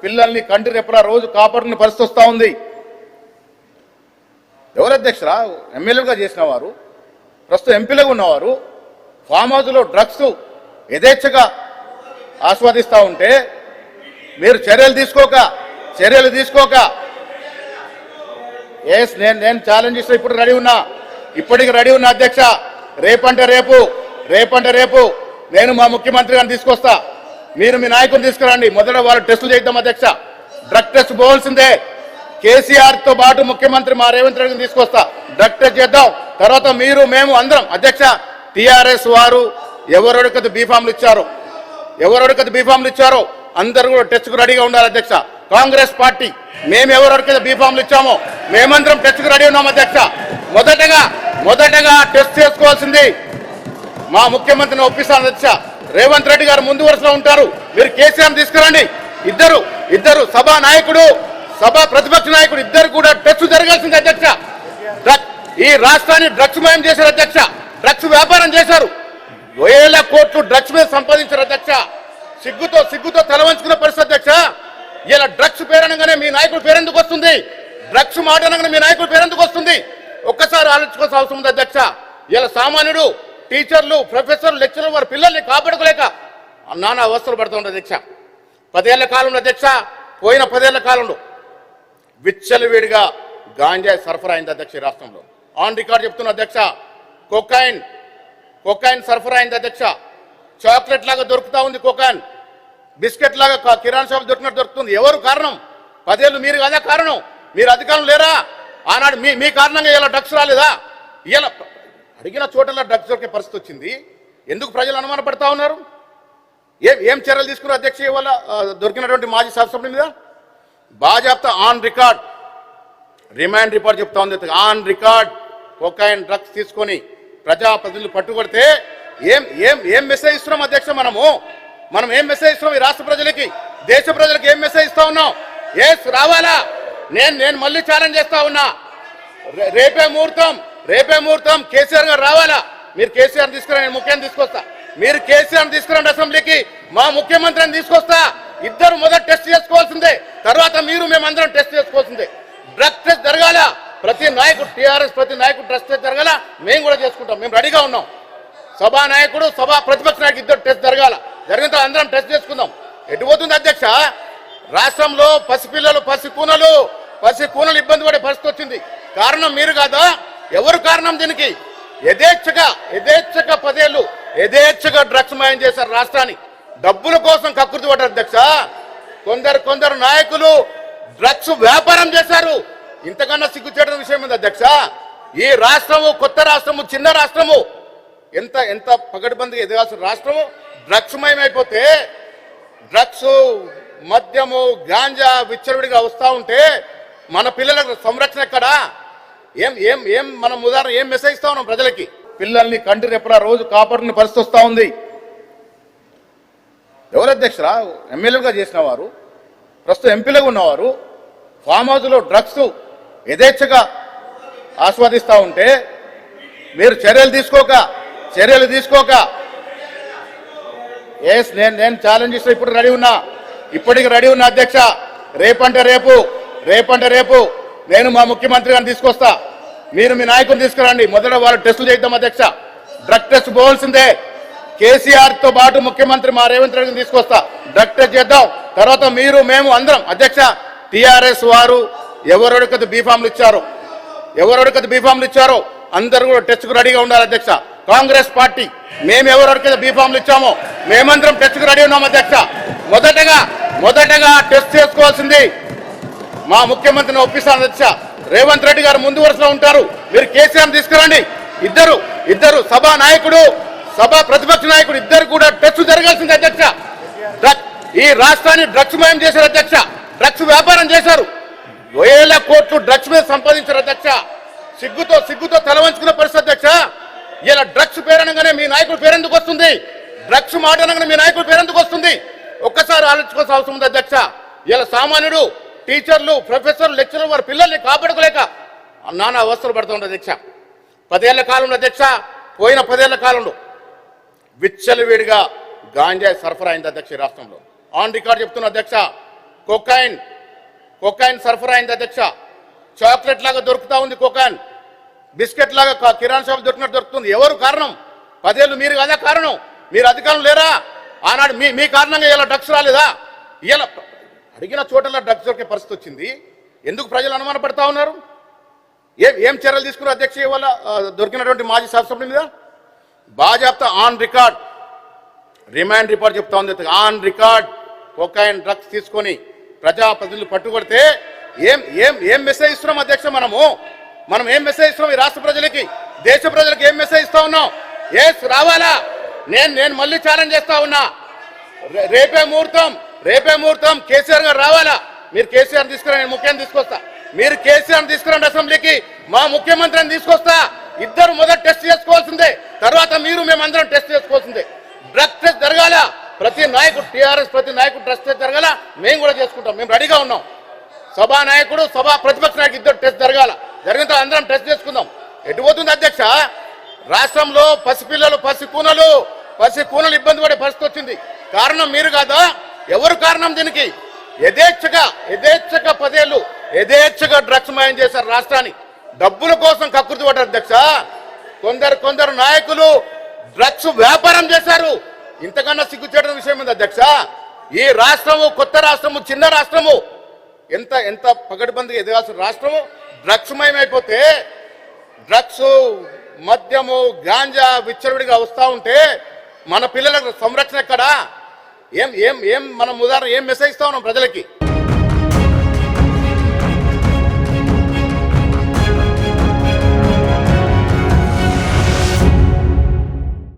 పిల్లల్ని కంటి రెప్పలా రోజు కాపాడుకునే పరిస్థితి వస్తూ ఉంది. ఎవరు అధ్యక్షురా? ఎమ్మెల్యేలుగా చేసిన వారు, ప్రస్తుతం ఎంపీలుగా ఉన్నవారు ఫామ్ హౌస్లో డ్రగ్స్ యథేచ్ఛగా ఆస్వాదిస్తూ ఉంటే మీరు చర్యలు తీసుకోక ఎస్ నేను ఛాలెంజ్ చేస్తా. ఇప్పటికి రెడీ ఉన్నా అధ్యక్ష. రేపంటే రేపు నేను మా ముఖ్యమంత్రి గారిని తీసుకొస్తా. మీరు మీ నాయకుని తీసుకురండి. మొదట వాళ్ళు టెస్టులు చేద్దాం అధ్యక్ష. డ్రగ్ టెస్ట్ పోవాల్సిందే. కేసీఆర్తో పాటు ముఖ్యమంత్రి మా రేవంత్ రెడ్డిని తీసుకొస్తా. డ్రగ్ టెస్ట్ చేద్దాం. తర్వాత మీరు మేము అందరం అధ్యక్ష. టీఆర్ఎస్ వారు ఎవరెవరికైతే బీఫామ్లు ఇచ్చారో అందరూ కూడా టెస్ట్కు రెడీగా ఉండాలి అధ్యక్ష. కాంగ్రెస్ పార్టీ మేము ఎవరెవరికైతే బీఫామ్లు ఇచ్చామో మేమందరం టెస్ట్కు రెడీ ఉన్నాం అధ్యక్ష. మొదటగా టెస్ట్ చేసుకోవాల్సింది మా ముఖ్యమంత్రిని ఒప్పిస్తాను అధ్యక్ష. రేవంత్ రెడ్డి గారు ముందు వరుసలో ఉంటారు. మీరు కేసీఆర్ తీసుకురండి. ఇద్దరు సభా నాయకుడు, సభా ప్రతిపక్ష నాయకుడు ఇద్దరు కూడా టెస్ట్ జరగాల్సింది అధ్యక్ష. ఈ రాష్ట్రాన్ని డ్రగ్స్ మయం చేశారు అధ్యక్ష. డ్రగ్స్ వ్యాపారం చేశారు. వేల కోట్లు డ్రగ్స్ మీద సంపాదించారు అధ్యక్ష. సిగ్గుతో తలవంచుకున్న పరిస్థితి అధ్యక్ష. ఇలా డ్రగ్స్ పేరనగానే మీ నాయకుడు పేరెందుకు వస్తుంది? డ్రగ్స్ మాట అనగానే మీ నాయకుడు పేరెందుకు వస్తుంది? ఒక్కసారి ఆలోచించుకోవాల్సిన అవసరం ఉంది అధ్యక్ష. ఇలా సామాన్యుడు, టీచర్లు, ప్రొఫెసర్లు, లెక్చరర్లు వారి పిల్లల్ని కాపాడుకోలేక నానా అవస్థలు పడుతుంది అధ్యక్ష. 10 ఏళ్ల కాలంలో అధ్యక్ష, పోయిన 10 ఏళ్ల కాలంలో విచ్చలవిడిగా గాంజాయి సరఫరా అయింది అధ్యక్ష. ఈ రాష్ట్రంలో ఆన్ రికార్డ్ చెప్తున్న అధ్యక్ష. కొకైన్ సరఫరా అయింది అధ్యక్ష. చాక్లెట్ లాగా దొరుకుతా ఉంది కొకైన్. బిస్కెట్ లాగా కిరాణా షాప్ దొరుకుతుంది. ఎవరు కారణం? 10 ఏళ్ళు మీరు కదా కారణం. మీరు అధికారం లేరా? ఆనాడు మీ కారణంగా ఇలా డ్రగ్స్ రాలేదా? ఇలా అడిగిన చోటలా డ్రగ్స్ దొరికే పరిస్థితి వచ్చింది. ఎందుకు ప్రజలు అనుమాన పడతా ఉన్నారు? ఏం చర్యలు తీసుకున్నారు అధ్యక్ష? ఇవాళ దొరికినటువంటి మాజీ శాసనసభ్యుల మీద బాజాప్తా ఆన్ రికార్డ్ రిమాండ్ రిపోర్ట్ చెప్తా ఉంది. ఆన్ రికార్డ్ కొకైన్ డ్రగ్స్ తీసుకొని ప్రజాప్రతినిధులు పట్టుకొడితే ఏం మెసేజ్ ఇస్తున్నాం అధ్యక్ష? మనం ఏం మెసేజ్ ఇస్తున్నాం ఈ రాష్ట్ర ప్రజలకి, దేశ ప్రజలకి ఏం మెసేజ్ ఇస్తా ఉన్నాం? ఎస్ రావాలా? నేను మళ్ళీ ఛాలెంజ్ చేస్తా ఉన్నా. రేపే ముహూర్తం కేసీఆర్ గారు రావాలా? మీరు కేసీఆర్ తీసుకురా, నేను ముఖ్యాన్ని తీసుకొస్తా. మీరు కేసీఆర్ తీసుకురండి అసెంబ్లీకి, మా ముఖ్యమంత్రిని తీసుకొస్తా. ఇద్దరు మొదట టెస్ట్ చేసుకోవాల్సిందే, తర్వాత మీరు మేమందరం టెస్ట్ చేసుకోవాల్సిందే. డ్రగ్ టెస్ట్ జరగాల. ప్రతి నాయకుడు, టీఆర్ఎస్ ప్రతి నాయకుడు డ్రగ్ టెస్ట్ జరగాల. మేము కూడా చేసుకుంటాం. మేము రెడీగా ఉన్నాం. సభా నాయకుడు, సభా ప్రతిపక్ష నాయకుడు ఇద్దరు టెస్ట్ జరగాల. జరిగిన తర్వాత అందరం టెస్ట్ చేసుకుందాం. ఎటు పోతుంది అధ్యక్ష? రాష్ట్రంలో పసిపిల్లలు, పసికూనలు ఇబ్బంది పడే పరిస్థితి వచ్చింది. కారణం మీరు కాదా? ఎవరు కారణం దీనికి? యథేచ్ఛగా 10 ఏళ్ళు యథేచ్ఛగా డ్రగ్స్ మయం చేశారు రాష్ట్రాన్ని. డబ్బుల కోసం కకృతి పడ్డారు అధ్యక్ష. కొందరు నాయకులు డ్రగ్స్ వ్యాపారం చేశారు. ఇంతకన్నా సిగ్గుచేట విషయం ఉంది అధ్యక్ష. ఈ రాష్ట్రము కొత్త రాష్ట్రము, చిన్న రాష్ట్రము, ఎంత పకడ్బందీగా ఎదగాల్సిన రాష్ట్రము డ్రగ్స్ మయమైపోతే, డ్రగ్స్, మద్యము, గాంజా విచ్చలవిడిగా వస్తూ ఉంటే మన పిల్లలకు సంరక్షణ ఎక్కడా? ఏం మనం ఉదాహరణ ఏం మెసేజ్ ఇస్తా ఉన్నాం ప్రజలకి? పిల్లల్ని కంటి రెప్పలా రోజు కాపాడుకునే పరిస్థితి వస్తూ ఉంది. ఎవరు అధ్యక్షురా? ఎమ్మెల్యేలుగా చేసిన వారు, ప్రస్తుతం ఎంపీలుగా ఉన్నవారు ఫామ్ హౌస్లో డ్రగ్స్ యథేచ్ఛగా ఆస్వాదిస్తూ ఉంటే మీరు చర్యలు తీసుకోక ఎస్ నేను ఛాలెంజ్ చేస్తా. ఇప్పటికి రెడీ ఉన్నా అధ్యక్ష. రేపంటే రేపు నేను మా ముఖ్యమంత్రి గారిని తీసుకొస్తా. మీరు మీ నాయకుని తీసుకురండి. మొదట వాళ్ళు టెస్టులు చేద్దాం అధ్యక్ష. డ్రగ్ టెస్ట్ పోవాల్సిందే. కేసీఆర్తో పాటు ముఖ్యమంత్రి మా రేవంత్ రెడ్డిని తీసుకొస్తా. డ్రగ్ టెస్ట్ చేద్దాం. తర్వాత మీరు మేము అందరం అధ్యక్ష. టీఆర్ఎస్ వారు ఎవరెవరికైతే బీఫామ్లు ఇచ్చారో అందరూ కూడా టెస్ట్కు రెడీగా ఉండాలి అధ్యక్ష. కాంగ్రెస్ పార్టీ మేము ఎవరెవరికైతే బీఫామ్లు ఇచ్చామో మేమందరం టెస్ట్కు రెడీ ఉన్నాం అధ్యక్ష. మొదటగా టెస్ట్ చేసుకోవాల్సింది మా ముఖ్యమంత్రిని ఒప్పిస్తాను అధ్యక్ష. రేవంత్ రెడ్డి గారు ముందు వరుసలో ఉంటారు. మీరు కేసీఆర్ తీసుకురండి. ఇద్దరు సభా నాయకుడు, సభా ప్రతిపక్ష నాయకుడు ఇద్దరు కూడా టెస్ట్ జరగాల్సింది అధ్యక్ష. ఈ రాష్ట్రాన్ని డ్రగ్స్ మయం చేశారు అధ్యక్ష. డ్రగ్స్ వ్యాపారం చేశారు. వేల కోట్లు డ్రగ్స్ మీద సంపాదించారు అధ్యక్ష. సిగ్గుతో తలవంచుకున్న పరిస్థితి అధ్యక్ష. ఇలా డ్రగ్స్ పేరనగానే మీ నాయకుడు పేరెందుకు వస్తుంది? డ్రగ్స్ మాట అనగానే మీ నాయకుడు పేరెందుకు వస్తుంది? ఒక్కసారి ఆలోచించుకోవాల్సిన అవసరం ఉంది అధ్యక్ష. ఇలా సామాన్యుడు, టీచర్లు, ప్రొఫెసర్లు, లెక్చరర్లు వారి పిల్లల్ని కాపాడుకోలేక నానా అవస్థలు పడుతుంది అధ్యక్ష. 10 ఏళ్ల కాలంలో అధ్యక్ష, పోయిన 10 ఏళ్ల కాలంలో విచ్చలవిడిగా గాంజాయి సరఫరా అయింది అధ్యక్ష. ఈ రాష్ట్రంలో ఆన్ రికార్డ్ చెప్తున్న అధ్యక్ష. కోకాయిన్ సరఫరా అయింది అధ్యక్ష. చాక్లెట్ లాగా దొరుకుతా ఉంది కోకాయిన్, బిస్కెట్ లాగా కిరాణా షాప్ దొరికినట్టు దొరుకుతుంది. ఎవరు కారణం? 10 ఏళ్ళు మీరు కదా కారణం. మీరు అధికారం లేరా? ఆనాడు మీ కారణంగా ఇలా డ్రగ్స్ రాలేదా? ఇలా అడిగిన చోటలా డ్రగ్స్ దొరికే పరిస్థితి వచ్చింది. ఎందుకు ప్రజలు అనుమానపడతా ఉన్నారు? ఏం చర్యలు తీసుకున్నారు అధ్యక్ష? ఇవాళ దొరికినటువంటి మాజీ శాసనసభ్యుల మీద బాజాప్తా ఆన్ రికార్డ్ రిమాండ్ రిపోర్ట్ చెప్తా ఉంది. ఆన్ రికార్డ్ కోకాయిన్ డ్రగ్స్ తీసుకొని ప్రజాప్రతినిధులు పట్టుకొడితే ఏం మెసేజ్ ఇస్తున్నాం అధ్యక్ష? మనం ఏం మెసేజ్ ఇస్తున్నాం ఈ రాష్ట్ర ప్రజలకి, దేశ ప్రజలకు ఏం మెసేజ్ ఇస్తా ఉన్నాం? రావాలా? నేను మళ్ళీ ఛాలెంజ్ చేస్తా ఉన్నా. రేపే ముహూర్తం కేసీఆర్ గారు రావాలా? మీరు కేసీఆర్ తీసుకురా, నేను ముఖ్యాన్ని తీసుకొస్తా. మీరు కేసీఆర్ తీసుకురండి అసెంబ్లీకి, మా ముఖ్యమంత్రిని తీసుకొస్తా. ఇద్దరు మొదట టెస్ట్ చేసుకోవాల్సిందే, తర్వాత మేమందరం టెస్ట్ చేసుకోవాల్సిందే. డ్రగ్ టెస్ట్ జరగాల. ప్రతి నాయకుడు, టీఆర్ఎస్ ప్రతి నాయకుడు డ్రగ్ టెస్ట్ జరగాల. మేము కూడా చేసుకుంటాం, మేము రెడీగా ఉన్నాం. సభా నాయకుడు, ప్రతిపక్ష నాయకుడు ఇద్దరు టెస్ట్ జరగాల. జరిగిన తర్వాత అందరం టెస్ట్ చేసుకుందాం. ఎటు పోతుంది అధ్యక్ష? రాష్ట్రంలో పసిపిల్లలు, పసికూనలు ఇబ్బంది పడే పరిస్థితి వచ్చింది. కారణం మీరు కాదా? ఎవరు కారణం దీనికి? యథేచ్ఛగా 10 ఏళ్ళు యథేచ్ఛగా డ్రగ్స్ మాయం చేశారు రాష్ట్రాన్ని. డబ్బుల కోసం కకృతి పడ్డారు అధ్యక్ష. కొందరు నాయకులు డ్రగ్స్ వ్యాపారం చేశారు. ఇంతకన్నా సిగ్గుచేటన విషయం ఉంది అధ్యక్ష. ఈ రాష్ట్రము కొత్త రాష్ట్రము, చిన్న రాష్ట్రము, ఎంత పగడ్బందీగా ఎదగాల్సిన రాష్ట్రము డ్రగ్స్ మయమైపోతే, డ్రగ్స్, మద్యము, గాంజా విచ్చలవిడిగా వస్తూ ఉంటే మన పిల్లలకు సంరక్షణ ఎక్కడా? మనం ఉదాహరణ ఏం మెసేజ్ ఇస్తా ఉన్నాం ప్రజలకి?